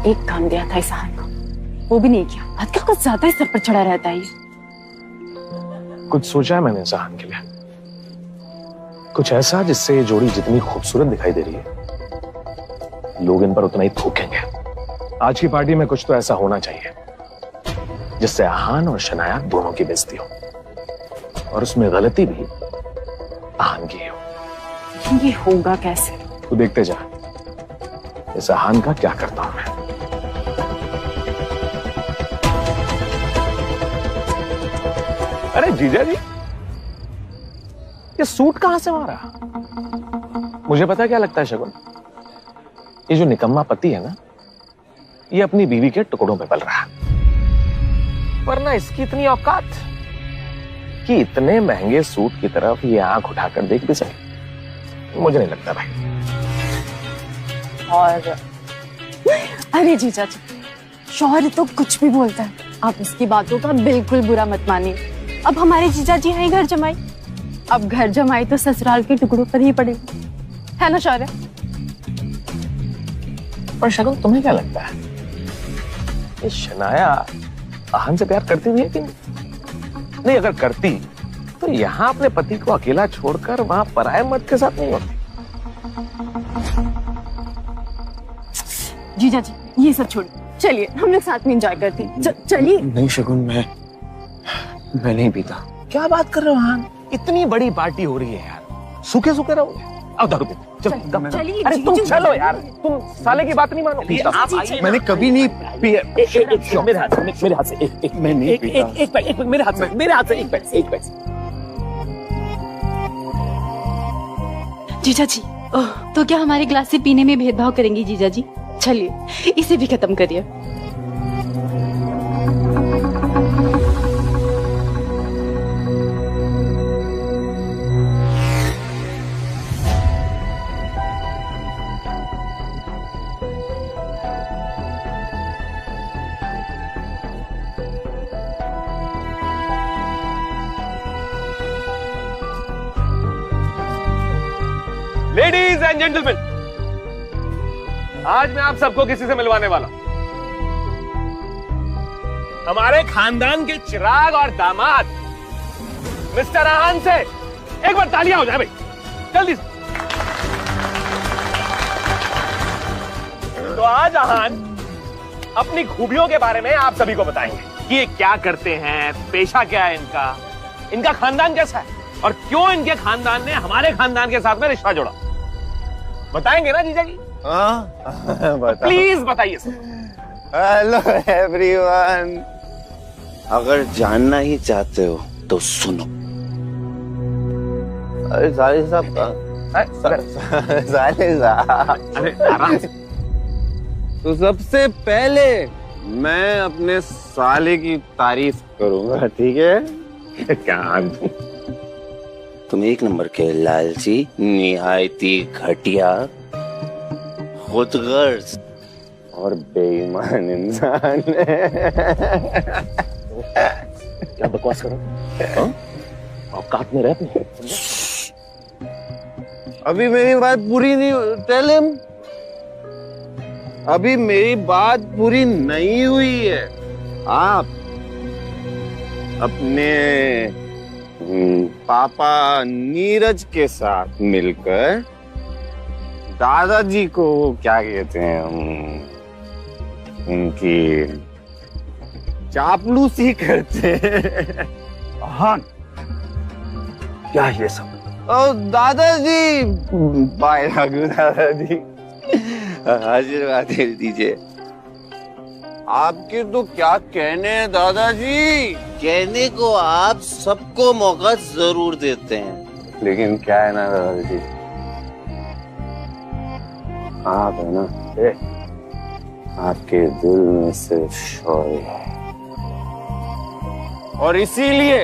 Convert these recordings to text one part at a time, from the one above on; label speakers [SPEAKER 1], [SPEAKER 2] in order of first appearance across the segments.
[SPEAKER 1] एक काम दिया था इसान को, वो भी नहीं किया। आजकल कुछ ज्यादा ही सर पर चढ़ा रहता है ये।
[SPEAKER 2] कुछ सोचा है मैंने इसान के लिए, कुछ ऐसा जिससे ये जोड़ी जितनी खूबसूरत दिखाई दे रही है लोग इन पर उतना ही थूकेंगे। आज की पार्टी में कुछ तो ऐसा होना चाहिए जिससे आहान और शनाया दोनों की बेइज्जती हो, और उसमें गलती भी आहान की हो।
[SPEAKER 1] ये होगा कैसे?
[SPEAKER 2] तू देखते जा इस आहान का क्या करता हूं मैं। अरे जीजा जी, ये सूट कहां से मारा? मुझे पता क्या लगता है शगुन, ये जो निकम्मा पति है ना, ये अपनी बीवी के टुकड़ों पे पल रहा है। वरना इसकी इतनी औकात कि इतने महंगे सूट की तरफ ये आंख उठाकर देख भी सके, मुझे नहीं लगता भाई।
[SPEAKER 1] और अरे जीजा जी, शौहर तो कुछ भी बोलता है, आप उसकी बातों का बिल्कुल बुरा मत मानिए। अब हमारे जीजा जी हैं घर जमाई, अब घर जमाई तो ससुराल के टुकड़ों पर ही पड़ेगी, है ना शौर्य?
[SPEAKER 2] पर शगुन, तुम्हें क्या लगता है ये शनाया आहान से प्यार करती भी है कि नहीं? अगर करती तो यहां अपने पति को अकेला छोड़कर वहां पराये मर्द के साथ नहीं होती।
[SPEAKER 1] जीजा जी ये सब छोड़िए, चलिए हम लोग साथ में एंजॉय करते हैं। चलिए।
[SPEAKER 3] नहीं शगुन, मैं नहीं पीता।
[SPEAKER 2] क्या बात कर रहे हो आहान, इतनी बड़ी पार्टी हो रही है यार, सूखे सूखे रहोगे। आओ दारू पीते।
[SPEAKER 1] चलिए।
[SPEAKER 2] अरे तुम चलो यार, तुम साले की बात नहीं मानो।
[SPEAKER 3] मैंने कभी नहीं पिया।
[SPEAKER 2] मेरे हाथ से एक
[SPEAKER 3] मैं नहीं पीता।
[SPEAKER 2] एक मेरे हाथ से एक पैक।
[SPEAKER 1] जीजा जी, तो क्या हमारे ग्लास से पीने में भेदभाव करेंगी जीजा जी? चलिए इसे भी खत्म करिए।
[SPEAKER 2] लेडीज एंड जेंटलमैन, आज मैं आप सबको किसी से मिलवाने वाला हूं। हमारे खानदान के चिराग और दामाद मिस्टर आहान से एक बार तालियां हो जाए भाई, जल्दी से। तो आज आहान अपनी खूबियों के बारे में आप सभी को बताएंगे कि ये क्या करते हैं, पेशा क्या है इनका खानदान कैसा है, और क्यों इनके खानदान ने हमारे खानदान के साथ में रिश्ता जोड़ा। बताएंगे ना जीजा जी? प्लीज बताइए सर।
[SPEAKER 3] हेलो एवरीवन, अगर जानना ही चाहते हो तो सुनो। अरे साले साहब,
[SPEAKER 2] अरे आराम से।
[SPEAKER 3] तो सबसे पहले मैं अपने साले की तारीफ करूंगा, ठीक है?
[SPEAKER 2] क्या
[SPEAKER 3] तुम एक नंबर के लालची, निहायती घटिया, खुदगर्ज और बेईमान इंसान है।
[SPEAKER 2] क्या बकवास करो, औकात में रहते हैं।
[SPEAKER 3] अभी मेरी बात पूरी नहीं, टेल हिम। अभी मेरी बात पूरी नहीं हुई है। आप अपने पापा नीरज के साथ मिलकर दादाजी को क्या कहते हैं, उनकी चापलूसी करते हैं।
[SPEAKER 2] हाँ, क्या ये सब?
[SPEAKER 3] और दादाजी, बाय राघु दादाजी, आशीर्वाद दे दीजिए। आपके तो क्या कहने हैं दादाजी, कहने को आप सबको मौका जरूर देते हैं, लेकिन क्या है ना दादाजी, आप है ना, आपके दिल में सिर्फ शौर्य है, और इसीलिए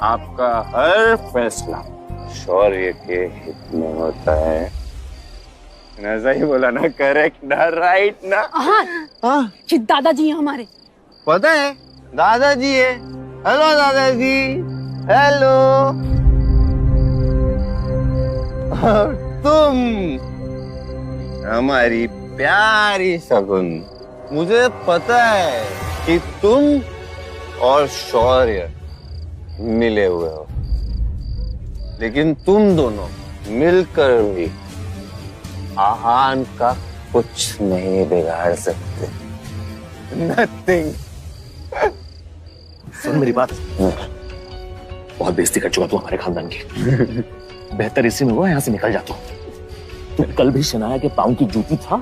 [SPEAKER 3] आपका हर फैसला शौर्य के हित में होता है। सही बोला ना? करेक्ट ना? राइट ना?
[SPEAKER 1] हाँ, दादाजी हैं हमारे।
[SPEAKER 3] पता है दादाजी है। हेलो दादाजी, हेलो। और तुम हमारी प्यारी शगुन, मुझे पता है कि तुम और शौर्य मिले हुए हो, लेकिन तुम दोनों मिलकर भी आहान का कुछ नहीं बिगाड़ सकते। Nothing.
[SPEAKER 2] सुन मेरी बात, बहुत बेइज्जती कर चुका तू हमारे खानदान की। बेहतर इसी में हुआ यहाँ से निकल जाता हूँ। तू कल भी शनाया के पाँव की जूती था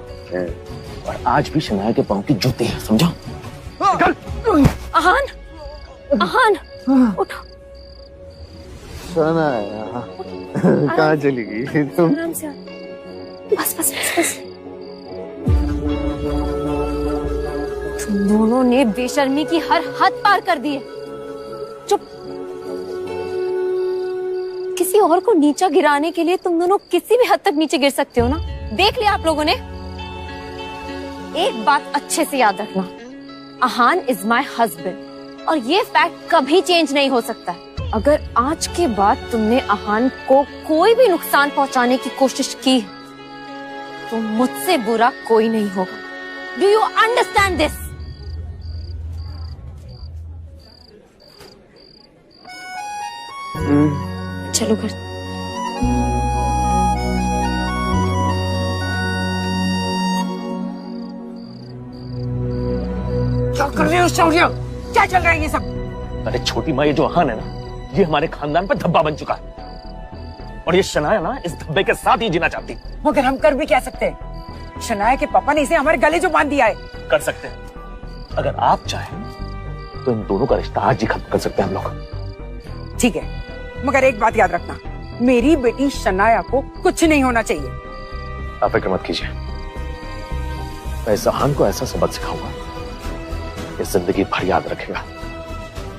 [SPEAKER 2] और आज भी शनाया के पाँव की जूती है, समझा? निकल।
[SPEAKER 1] आहान, आहान, उठो।
[SPEAKER 3] शनाया कहाँ चली गई तुम?
[SPEAKER 1] आराम से, बस बस बस बस। तुम दोनों ने बेशर्मी की हर हद पार कर दी है। चुप। किसी और को नीचा गिराने के लिए तुम दोनों किसी भी हद तक नीचे गिर सकते हो ना। देख लिया आप लोगों ने। एक बात अच्छे से याद रखना, आहान इज माय हस्बैंड और ये फैक्ट कभी चेंज नहीं हो सकता है। अगर आज के बाद तुमने आहान को कोई भी नुकसान पहुंचाने की कोशिश की तो मुझसे बुरा कोई नहीं होगा। Do you understand this? चलो घर।
[SPEAKER 4] क्या कर रहे हो शौर्य? क्या चल रहा है ये सब?
[SPEAKER 2] अरे छोटी माँ, ये जो आहान है ना, ये हमारे खानदान पर धब्बा बन चुका है और ये शनाया ना इस धब्बे के साथ ही जीना चाहती।
[SPEAKER 4] मगर हम कर भी क्या सकते हैं? शनाया के पापा ने इसे हमारे गले जो बांध दिया है।
[SPEAKER 2] कर सकते हैं, अगर आप चाहें तो इन दोनों का रिश्ता आज ही खत्म कर सकते हैं हम लोग।
[SPEAKER 4] ठीक है, मगर एक बात याद रखना, मेरी बेटी शनाया को कुछ नहीं होना चाहिए।
[SPEAKER 2] आप फिक्र मत कीजिए, मैं इस आहान को ऐसा सबक सिखाऊंगा ये जिंदगी भर याद रखेगा।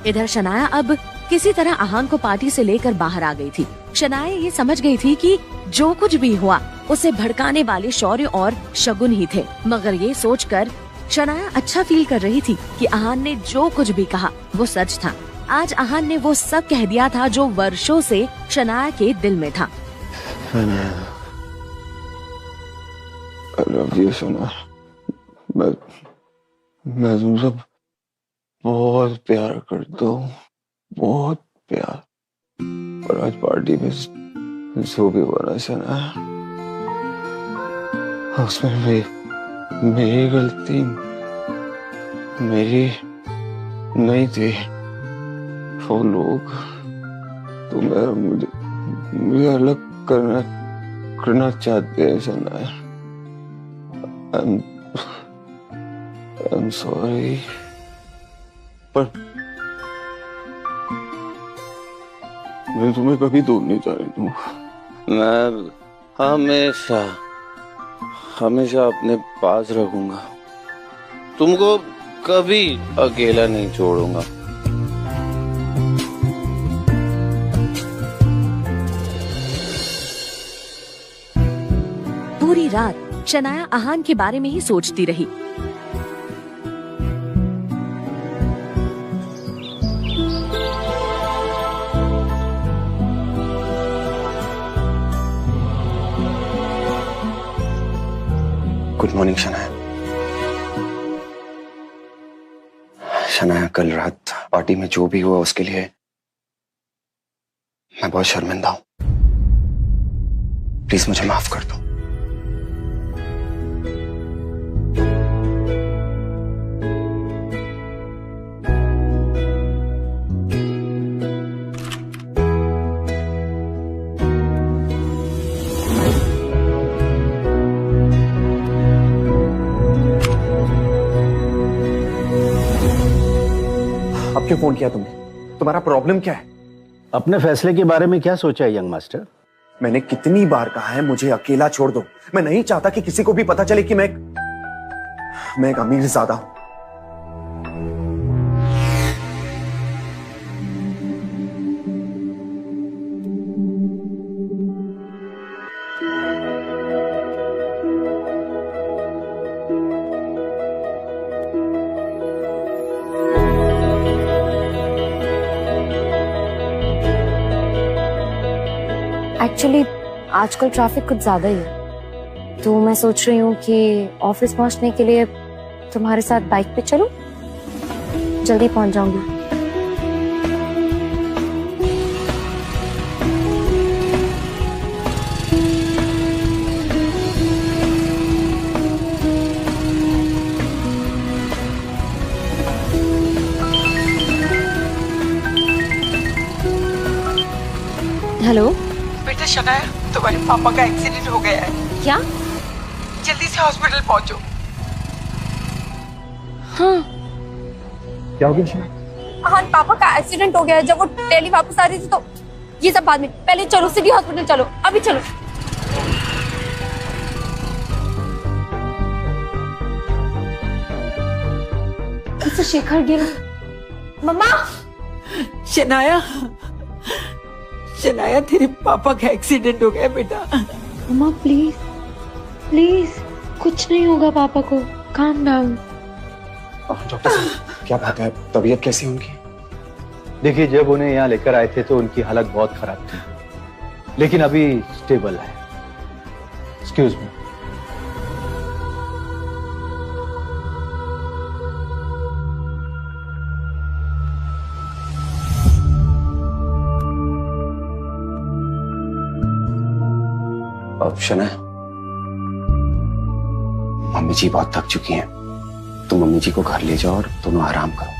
[SPEAKER 5] इधर शनाया अब किसी तरह आहान को पार्टी से लेकर बाहर आ गई थी। शनाया ये समझ गई थी कि जो कुछ भी हुआ उसे भड़काने वाले शौर्य और शगुन ही थे, मगर ये सोचकर शनाया अच्छा फील कर रही थी कि आहान ने जो कुछ भी कहा वो सच था। आज आहान ने वो सब कह दिया था जो वर्षों से शनाया के दिल में था।
[SPEAKER 3] I love you, शना। मैं तुमसे बहुत प्यार करता हूँ, बहुत प्यार। पर आज पार्टी में जो भी बना शना, उसमें मेरी गलती मेरी नहीं थी। वो लोग तो मुझे अलग करना चाहते हैं शना। I'm sorry, पर मैं तुम्हें कभी दूर नहीं जाने दूंगा। मैं हमेशा अपने पास रखूंगा, तुमको कभी अकेला नहीं छोड़ूंगा।
[SPEAKER 5] पूरी रात शनाया आहान के बारे में ही सोचती रही।
[SPEAKER 3] Good morning Shanaya. शनाया, कल रात पार्टी में जो भी हुआ उसके लिए मैं बहुत शर्मिंदा हूं। प्लीज मुझे माफ कर दो।
[SPEAKER 6] अब क्यों फोन किया तुमने? तुम्हारा प्रॉब्लम क्या है?
[SPEAKER 7] अपने फैसले के बारे में क्या सोचा है यंग मास्टर?
[SPEAKER 6] मैंने कितनी बार कहा है मुझे अकेला छोड़ दो। मैं नहीं चाहता कि किसी को भी पता चले कि मैं एक अमीर ज़ादा हूं।
[SPEAKER 1] एक्चुअली आजकल ट्रैफिक कुछ ज्यादा ही है।
[SPEAKER 8] तो मैं सोच रही हूँ कि ऑफिस पहुंचने के लिए तुम्हारे साथ बाइक पे चलूं, जल्दी पहुंच जाऊंगी।
[SPEAKER 5] हेलो
[SPEAKER 4] बेटा शनाया, तुम्हारे पापा का एक्सीडेंट हो गया है।
[SPEAKER 5] क्या?
[SPEAKER 4] जल्दी से हॉस्पिटल पहुंचो।
[SPEAKER 5] हाँ
[SPEAKER 2] क्या हो गया?
[SPEAKER 8] हाँ, पापा का एक्सीडेंट हो गया है। जब वो दिल्ली वापस आ रही थी तो ये सब बाद में, पहले चलो सिटी हॉस्पिटल, चलो अभी चलो। इससे शेखर गिर। मम्मा,
[SPEAKER 4] शनाया, शनाया तेरे पापा का एक्सीडेंट हो गया बेटा।
[SPEAKER 8] मम्मा प्लीज प्लीज, कुछ नहीं होगा पापा को, काम डाउन।
[SPEAKER 6] डॉक्टर साहब क्या बात है, तबीयत कैसी है उनकी?
[SPEAKER 7] देखिए, जब उन्हें यहाँ लेकर आए थे तो उनकी हालत बहुत खराब थी, लेकिन अभी स्टेबल है। Excuse me.
[SPEAKER 6] अब शनाया, मम्मी जी बहुत थक चुकी हैं, तुम मम्मी जी को घर ले जाओ और दोनों आराम करो।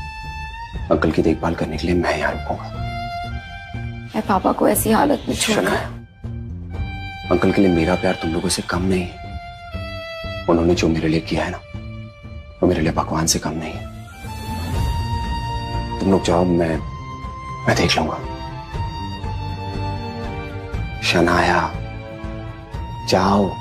[SPEAKER 6] अंकल की देखभाल करने के लिए मैं यहाँ रुकूंगा।
[SPEAKER 8] मैं पापा को ऐसी हालत में छोड़।
[SPEAKER 6] शनाया, अंकल के लिए मेरा प्यार तुम लोगों से कम नहीं है। उन्होंने जो मेरे लिए किया है ना, वो मेरे लिए भगवान से कम नहीं है। तुम लोग जाओ, मैं देख लूंगा। शनाया जाओ।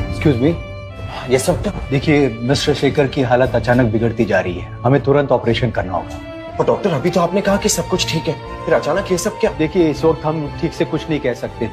[SPEAKER 7] Excuse me.
[SPEAKER 6] Yes doctor.
[SPEAKER 7] देखिए, मिस्टर शेखर की हालत अचानक बिगड़ती जा रही है, हमें तुरंत ऑपरेशन करना होगा।
[SPEAKER 6] और डॉक्टर, अभी तो आपने कहा कि सब कुछ ठीक है, फिर अचानक ये सब क्या?
[SPEAKER 7] देखिए, इस वक्त हम ठीक से कुछ नहीं कह सकते,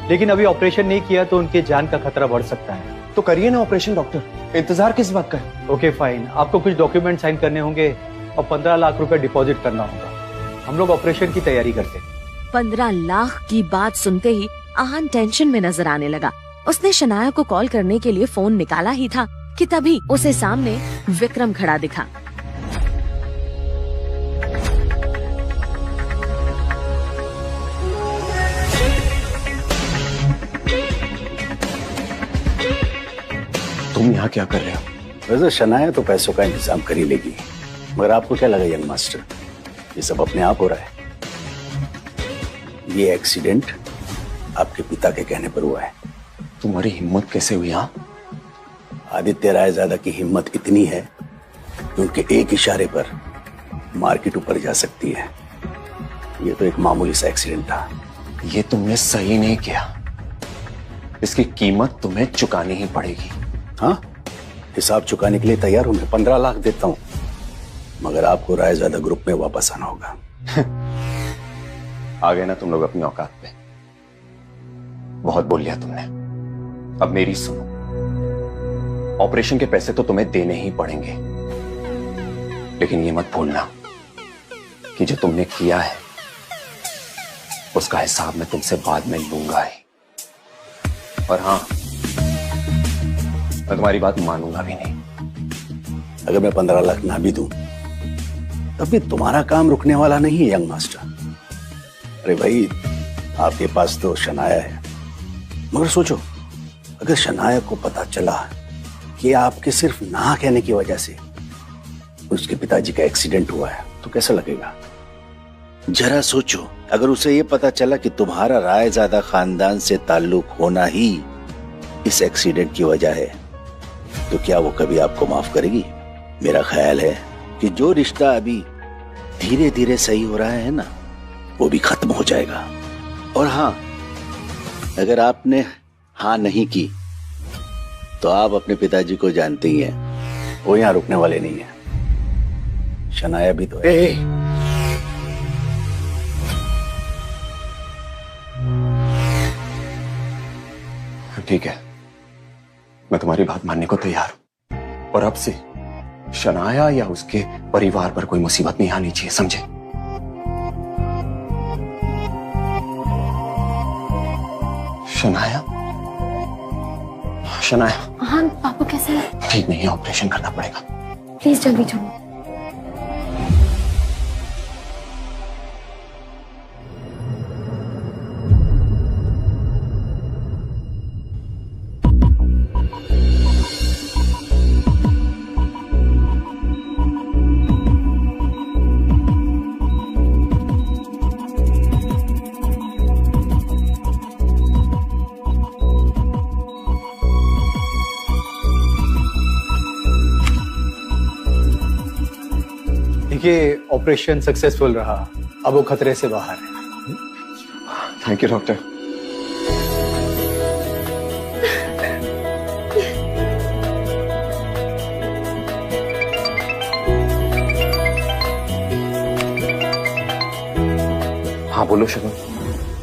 [SPEAKER 7] लेकिन अभी ऑपरेशन नहीं किया तो उनके जान का खतरा बढ़ सकता है।
[SPEAKER 6] तो करिए ना ऑपरेशन डॉक्टर, इंतजार किस बात का है?
[SPEAKER 7] ओके फाइन, आपको कुछ डॉक्यूमेंट साइन करने होंगे और 15 लाख रुपए डिपॉजिट करना होगा। हम लोग ऑपरेशन की तैयारी करते हैं।
[SPEAKER 5] 15 लाख की बात सुनते ही आहान टेंशन में नजर आने लगा। उसने शनाया को कॉल करने के लिए फोन निकाला ही था कि तभी उसे सामने विक्रम खड़ा दिखा।
[SPEAKER 6] तुम यहाँ क्या कर रहे हो?
[SPEAKER 7] वैसे शनाया तो पैसों का इंतजाम कर ही लेगी, मगर आपको क्या लगा यंग मास्टर, ये सब अपने आप हो रहा है? ये एक्सीडेंट आपके पिता के कहने पर हुआ है।
[SPEAKER 6] तुम्हारी हिम्मत कैसे हुई? यहाँ
[SPEAKER 7] आदित्य रायजादा की हिम्मत इतनी है कि उनके एक इशारे पर मार्केट ऊपर जा सकती है। ये तो एक मामूली सा एक्सीडेंट था।
[SPEAKER 6] ये तुमने सही नहीं किया, इसकी कीमत तुम्हें चुकानी ही पड़ेगी।
[SPEAKER 7] हाँ, हिसाब चुकाने के लिए तैयार हूं मैं। 15 लाख देता हूं, मगर आपको रायजादा ग्रुप में वापस आना होगा।
[SPEAKER 6] आ गए ना तुम लोग अपनी औकात पे। बहुत बोल लिया तुमने, अब मेरी सुनो। ऑपरेशन के पैसे तो तुम्हें देने ही पड़ेंगे, लेकिन ये मत भूलना कि जो तुमने किया है उसका हिसाब मैं तुमसे बाद में लूंगा ही। और हाँ, मैं तुम्हारी बात मानूंगा भी नहीं।
[SPEAKER 7] अगर मैं 15 लाख ना भी दूं, तब भी तुम्हारा काम रुकने वाला नहीं है यंग मास्टर। अरे भाई, आपके पास तो शनाया है, मगर सोचो, अगर शनाया को पता चला कि आपके सिर्फ ना कहने की वजह से उसके पिताजी का एक्सीडेंट हुआ है, तो कैसा लगेगा? जरा सोचो, अगर उसे ये पता चला कि तुम्हारा रायजादा खानदान से ताल्लुक होना ही इस एक्सीडेंट की वजह है, तो क्या वो कभी आपको माफ करेगी? मेरा ख्याल है कि जो रिश्ता अभी धीरे धीरे सही हो रहा है ना, वो भी खत्म हो जाएगा। और हाँ, अगर आपने हाँ नहीं की तो आप अपने पिताजी को जानते ही हैं, वो यहाँ रुकने वाले नहीं है। शनाया भी तो है।
[SPEAKER 6] ठीक है, मैं तुम्हारी बात मानने को तैयार हूं, और अब से शनाया या उसके परिवार पर कोई मुसीबत नहीं आनी चाहिए, समझे? शनाया, शनाया।
[SPEAKER 8] हाँ पापा कैसे हैं?
[SPEAKER 6] ठीक नहीं है, ऑपरेशन करना पड़ेगा।
[SPEAKER 8] प्लीज जल्दी चलो।
[SPEAKER 9] ये ऑपरेशन सक्सेसफुल रहा, अब वो खतरे से बाहर है।
[SPEAKER 6] Thank you doctor. हाँ बोलो शगुन।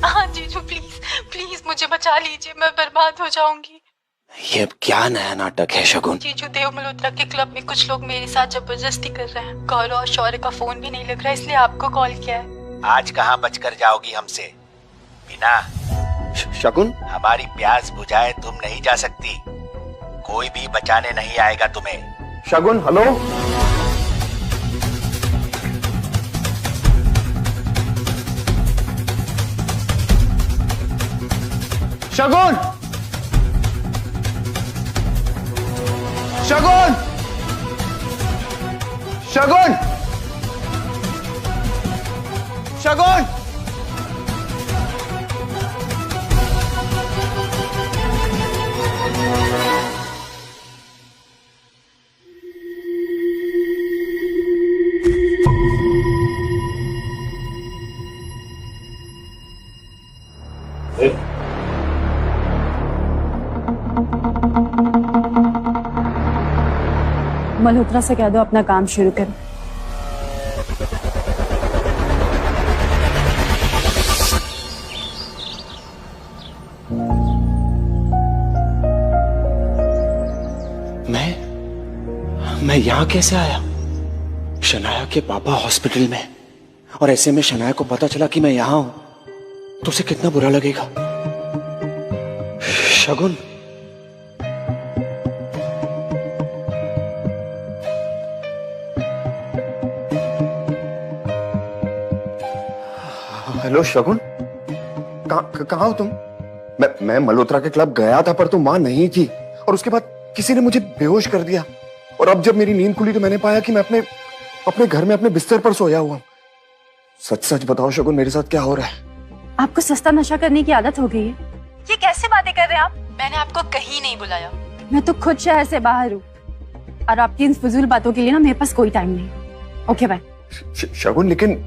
[SPEAKER 1] हाँ जीजू प्लीज प्लीज मुझे बचा लीजिए, मैं बर्बाद हो जाऊंगी।
[SPEAKER 6] ये अब क्या नया नाटक है शगुन?
[SPEAKER 1] जीजू देव मल्होत्रा के क्लब में कुछ लोग मेरे साथ जबरदस्ती कर रहे हैं। गौरव और शौर्य का फोन भी नहीं लग रहा, इसलिए आपको कॉल किया है।
[SPEAKER 10] आज कहाँ बचकर जाओगी हमसे बिना?
[SPEAKER 6] शगुन,
[SPEAKER 10] हमारी प्यास बुझाए तुम नहीं जा सकती, कोई भी बचाने नहीं आएगा तुम्हें।
[SPEAKER 6] शगुन हेलो। शगुन, शगुन, शगुन, शगुन।
[SPEAKER 1] मल्होत्रा से कह दो अपना काम शुरू करो।
[SPEAKER 6] मैं यहां कैसे आया? शनाया के पापा हॉस्पिटल में, और ऐसे में शनाया को पता चला कि मैं यहां हूं तो उसे कितना बुरा लगेगा। शगुन, हेलो शगुन, कहाँ हो तुम? मैं मल्होत्रा के क्लब गया था पर तुम वहां नहीं थी, और उसके बाद किसी ने मुझे बेहोश कर दिया, और अब जब मेरी नींद खुली तो मैंने पाया कि मैं अपने घर में अपने बिस्तर पर सोया हुआ हूं। सच सच बताओ शगुन, मेरे साथ क्या हो रहा है?
[SPEAKER 1] आपको सस्ता नशा करने की आदत हो गई है। ये कैसे बातें कर रहे हैं आप? मैंने आपको कहीं नहीं बुलाया, मैं तो खुद शहर से बाहर हूँ, और आपकी इन फजूल बातों के लिए ना मेरे पास कोई टाइम नहीं। Okay bye.
[SPEAKER 6] शगुन लेकिन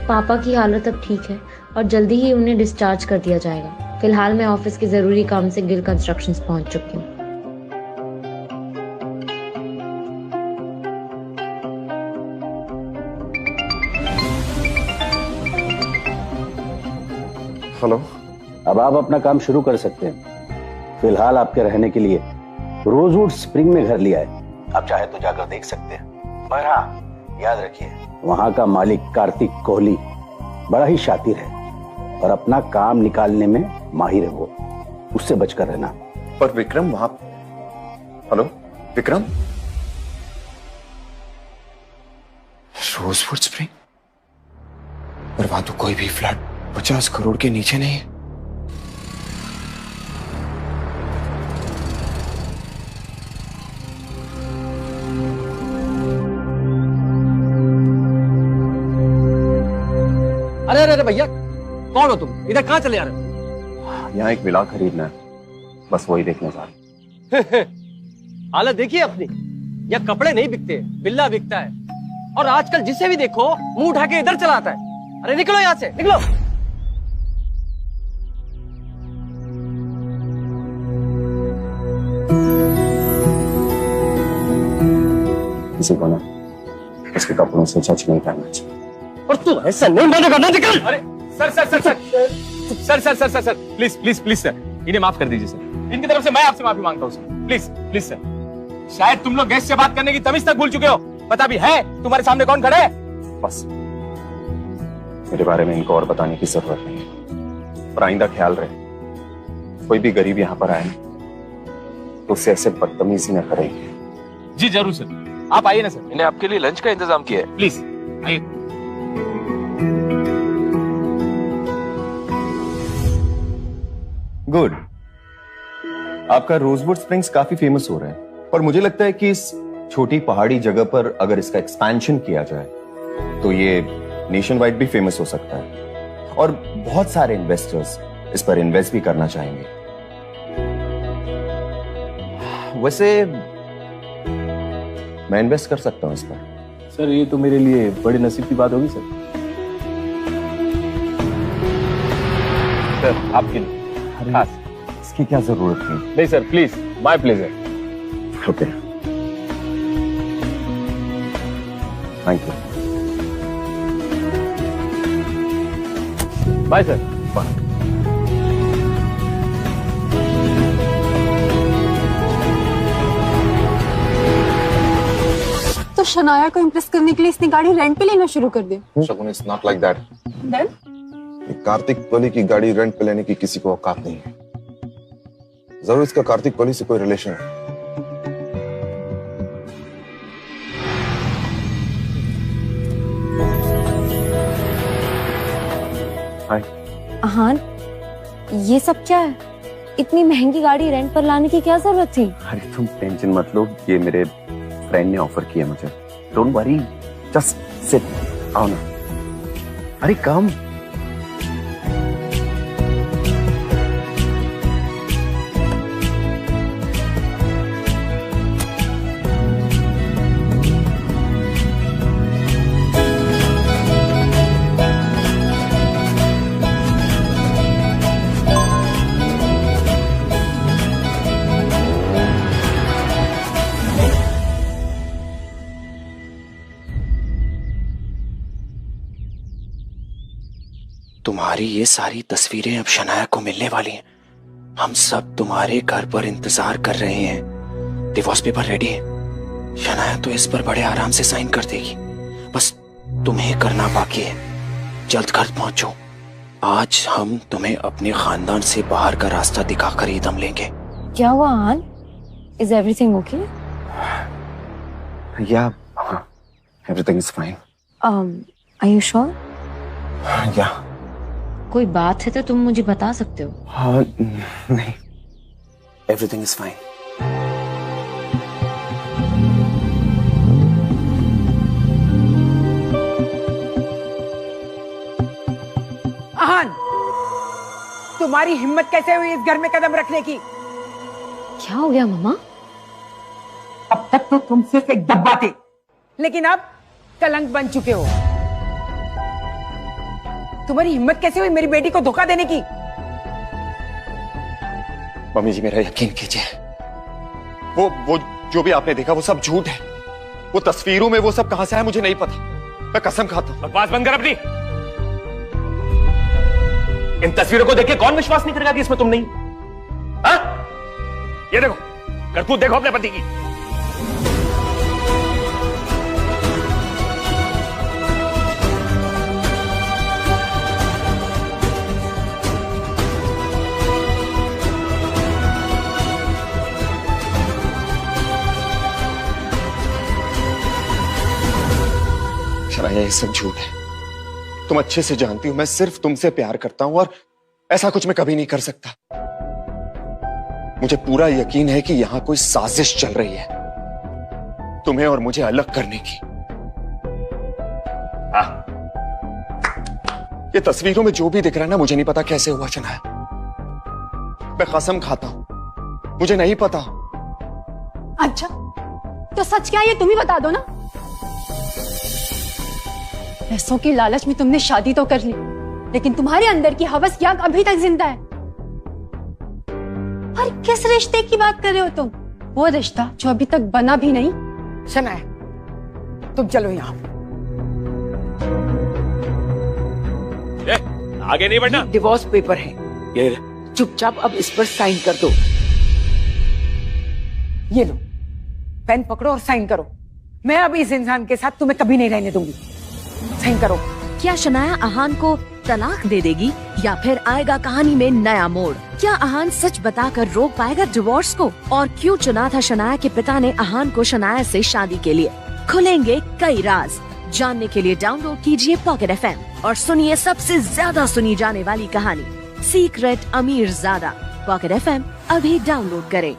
[SPEAKER 8] पापा की हालत अब ठीक है और जल्दी ही उन्हें डिस्चार्ज कर दिया जाएगा। फिलहाल मैं ऑफिस के जरूरी काम से गिल कंस्ट्रक्शंस पहुंच चुकी हूँ।
[SPEAKER 6] हेलो।
[SPEAKER 7] अब आप अपना काम शुरू कर सकते हैं। फिलहाल आपके रहने के लिए रोजवुड स्प्रिंग में घर लिया है, आप चाहे तो जाकर देख सकते हैं। पर हाँ, याद रखिए वहां का मालिक कार्तिक कोहली बड़ा ही शातिर है और अपना काम निकालने में माहिर है, वो उससे बचकर रहना।
[SPEAKER 6] पर विक्रम वहां, हेलो विक्रम, रोजवुड स्प्रिंग, पर वहां तो कोई भी फ्लैट 50 करोड़ के नीचे नहीं है।
[SPEAKER 11] अरे अरे भैया, कौन हो तुम? इधर कहाँ चले आ रहे हो?
[SPEAKER 6] यहाँ एक विला खरीदना है, बस वही देखने जा रहे।
[SPEAKER 11] हालत देखिए अपनी, यहाँ कपड़े नहीं बिकते, बिल्ला बिकता है, और आजकल जिसे भी देखो मुंह उठा के इधर चला आता है। अरे निकलो यहाँ से, निकलो।
[SPEAKER 6] किसी को ना उसके कपड़ों से जज नहीं करना चाहिए।
[SPEAKER 11] और तू ऐसा नहीं मानेगा ना, निकल। अरे sir sir sir sir sir sir sir sir sir please please please sir, इन्हें माफ कर दीजिए सर। इनकी तरफ से मैं आपसे माफी मांगता हूँ सर, प्लीज प्लीज सर। शायद तुम लोग गेस्ट से बात करने की तमीज तक भूल चुके हो। पता भी है तुम्हारे सामने कौन खड़े है?
[SPEAKER 6] बस मेरे बारे में इनको और बताने की जरूरत नहीं है। पर आइंदा ख्याल रहे, कोई भी गरीब यहाँ पर आए तो उससे ऐसे बदतमीजी न करेगी।
[SPEAKER 11] जी जरूर सर, आप आइए ना सर।
[SPEAKER 2] इन्हें आपके लिए लंच का इंतजाम किया है,
[SPEAKER 11] प्लीज आइए।
[SPEAKER 6] गुड। आपका रोजवुड स्प्रिंग्स काफी फेमस हो रहा है और मुझे लगता है कि इस छोटी पहाड़ी जगह पर अगर इसका एक्सपेंशन किया जाए तो ये नेशन वाइड भी फेमस हो सकता है और बहुत सारे इन्वेस्टर्स इस पर इन्वेस्ट भी करना चाहेंगे। वैसे मैं इन्वेस्ट कर सकता हूं इस पर।
[SPEAKER 2] सर ये तो मेरे लिए बड़े नसीब की बात होगी सर।
[SPEAKER 11] सर आपके लिए
[SPEAKER 6] अरे इसकी क्या जरूरत थी?
[SPEAKER 11] नहीं sir, please, my pleasure.
[SPEAKER 6] Okay, thank you.
[SPEAKER 11] Bye sir.
[SPEAKER 1] तो शनाया को इम्प्रेस करने के लिए इसने गाड़ी रेंट पे लेना शुरू कर दिया।
[SPEAKER 3] Shagun, it's not like that.
[SPEAKER 1] Then
[SPEAKER 3] Kartik Kohli की गाड़ी रेंट पे लेने की किसी को औकात नहीं है। जरूर इसका कार्तिक कोहली से कोई रिलेशन है।
[SPEAKER 6] हाय।
[SPEAKER 8] आहान, ये सब क्या है? इतनी महंगी गाड़ी रेंट पर लाने की क्या जरूरत थी?
[SPEAKER 6] अरे तुम टेंशन मत लो, ये मेरे फ्रेंड ने ऑफर किया मुझे। Don't worry, just sit. आओ ना। अरे कम।
[SPEAKER 10] तुम्हारी ये सारी तस्वीरें अब शनाया को मिलने वाली हैं। हम सब तुम्हारे घर पर इंतजार कर रहे हैं। डिवोर्स पेपर रेडी है। शनाया तो इस पर बड़े आराम से साइन कर देगी, बस तुम्हें करना बाकी है। जल्द घर पहुंचो। आज हम तुम्हें अपने खानदान से बाहर का रास्ता दिखाकर ही दम लेंगे।
[SPEAKER 8] क्या हुआ आहान? Is everything okay?
[SPEAKER 6] या everything is fine.
[SPEAKER 8] Are you sure?
[SPEAKER 6] या
[SPEAKER 8] कोई बात है तो तुम मुझे बता सकते हो।
[SPEAKER 6] हाँ, नहीं, एवरीथिंग इज फाइन।
[SPEAKER 4] आहान, तुम्हारी हिम्मत कैसे हुई इस घर में कदम रखने की?
[SPEAKER 8] क्या हो गया मामा?
[SPEAKER 4] अब तक तो तुम सिर्फ एक डब्बा थे, लेकिन अब कलंक बन चुके हो। तुम्हारी हिम्मत कैसे हुई मेरी बेटी को धोखा देने की?
[SPEAKER 6] मम्मी जी, मेरा यकीन कीजिए, वो जो भी आपने देखा वो सब झूठ है। वो तस्वीरों में वो सब कहां से आया मुझे नहीं पता। मैं कसम खाता हूं।
[SPEAKER 2] बकवास बंद कर अपनी। इन तस्वीरों को देख के कौन विश्वास नहीं करेगा कि इसमें तुम नहीं? हाँ? ये देखो, करतूत देखो अपने पति की।
[SPEAKER 6] शनाया, ये सब झूठ है। तुम अच्छे से जानती हो मैं सिर्फ तुमसे प्यार करता हूं और ऐसा कुछ मैं कभी नहीं कर सकता। मुझे पूरा यकीन है कि यहां कोई साजिश चल रही है तुम्हें और मुझे अलग करने की। ये तस्वीरों में जो भी दिख रहा है ना, मुझे नहीं पता कैसे हुआ शनाया। मैं कसम खाता हूं, मुझे नहीं पता।
[SPEAKER 1] अच्छा, तो सच क्या है ये तुम ही बता दो ना। पैसों की लालच में तुमने शादी तो कर ली, लेकिन तुम्हारे अंदर की हवस की आग अभी तक जिंदा है। और किस रिश्ते की बात कर रहे हो तुम? वो रिश्ता जो अभी तक बना भी नहीं।
[SPEAKER 4] शनाया, तुम चलो यहाँ।
[SPEAKER 11] आगे नहीं बढ़ना।
[SPEAKER 4] डिवोर्स पेपर है,
[SPEAKER 11] ये
[SPEAKER 4] चुपचाप अब इस पर साइन कर दो। ये लो, पेन पकड़ो और साइन करो। मैं अब इस इंसान के साथ तुम्हें कभी नहीं रहने दूंगी। साइन करो।
[SPEAKER 5] क्या शनाया अहान को तलाक दे देगी या फिर आएगा कहानी में नया मोड़? क्या अहान सच बताकर रोक पाएगा डिवोर्स को? और क्यों चुना था शनाया के पिता ने अहान को शनाया से शादी के लिए? खुलेंगे कई राज। जानने के लिए डाउनलोड कीजिए पॉकेट FM और सुनिए सबसे ज्यादा सुनी जाने वाली कहानी सीक्रेट अमीरजादा। पॉकेट FM अभी डाउनलोड करें।